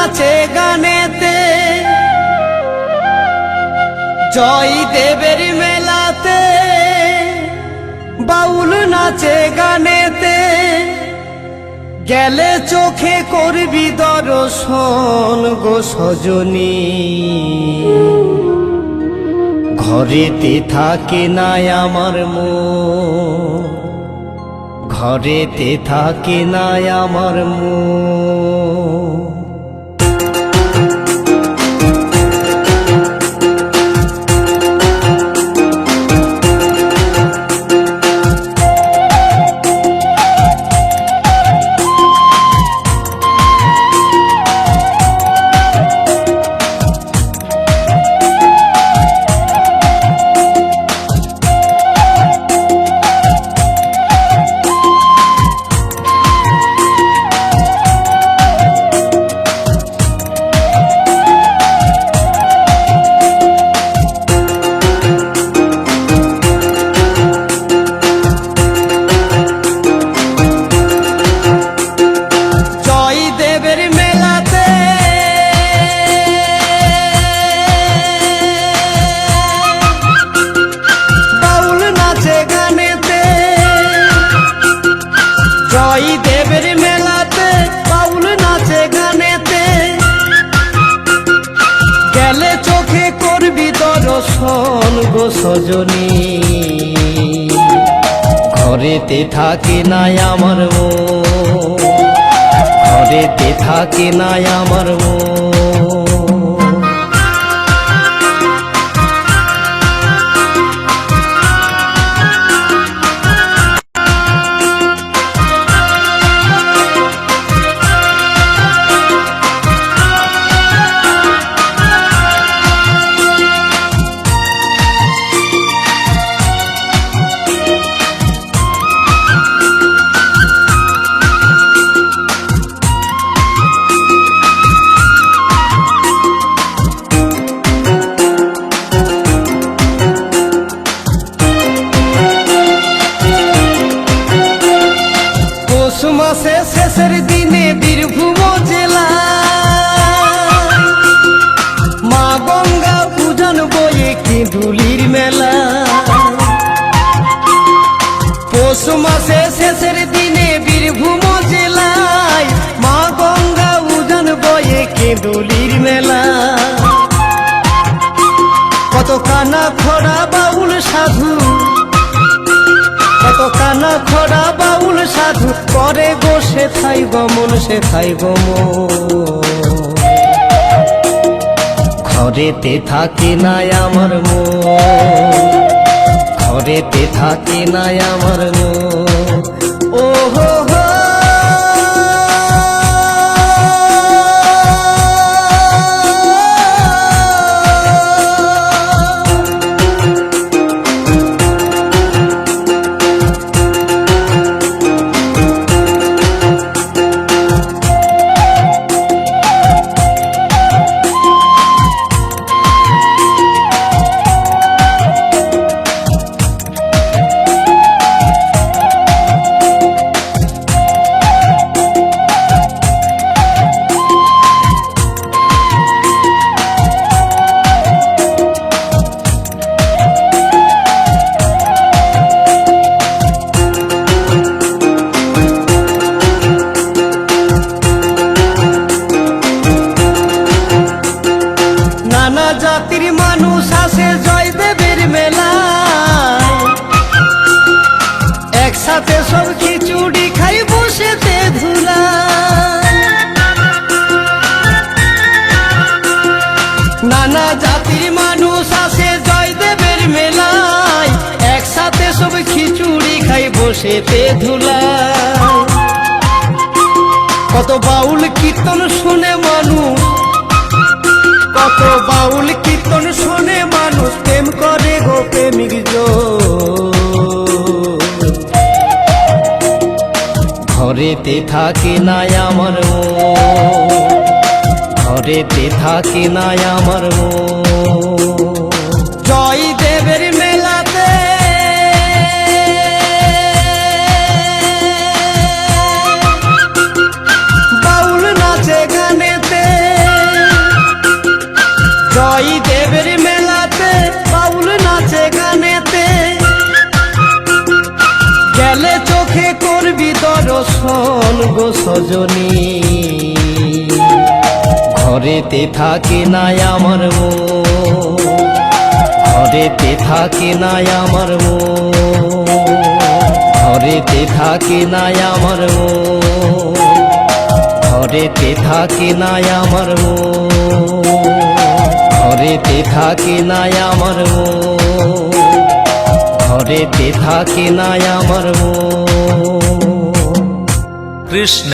নাচে গানেতে, জয়দেবের মেলাতে বাউল নাচে গানেতে, গেলে চোখে করবি দর্শন গো সজনী। ঘরেতে থাকে না আমার মন, ঘরেতে থাকে না আমার মন। জয়দেবের মেলাতে বাউল নাচে গানেতে, গেলে চোখে করবি দর্শন গো সজনী। ঘরেতে থাকে না আমার মন, ঘরেতে থাকে না আমার মন। মাসে শেষের দিনে বীরভূম জেলা মা গঙ্গা পূজন বয়ে কেঁদুলির মেলা। পৌষ মাসে শেষের দিনে বীরভূম জেলায় মা গঙ্গা পূজন বয়ে কেঁদুলির মেলা। কত কানা খোড়া বাউল সাধু, কত কানা খোড়া বাউল সাধু করে গো সেথাই গমন, সেথাই গমন। ঘরেতে থাকে না আমার মন, ঘরেতে থাকে না আমার মন। ও হো হো জাতির মানুষ আসে জয়দেবের মেলায়, একসাথে সব খিচুড়ি খাই বসেতে ধুলা। নানা জাতির মানুষ আসে জয়দেবের মেলায়, একসাথে সব খিচুড়ি খাই বসেতে ধুলা। কত বাউল কীর্তন শুনে মানুষ, কত বাউল কীর্তন শুনে মানুষ প্রেম করে গো প্রেমিক ঘরেতে থাকে না আমার মন, ঘরেতে থাকে না আমার মন। জয়দেবের মেলাতে বাউল নাচে গানেতে, জয় দেবের মেলাতে বাউল নাচে গানেতে, গেলে চোখে করবি দর্শন গো সজনী। ঘরেতে থাকে না আমার মন, ঘরেতে থাকে না আমার মন, ঘরেতে থাকে না আমার মন, ঘরেতে থাকে না আমার মন, ঘরেতে থাকে না আমার মন, ঘরেতে থাকে না আমার মন। কৃষ্ণ।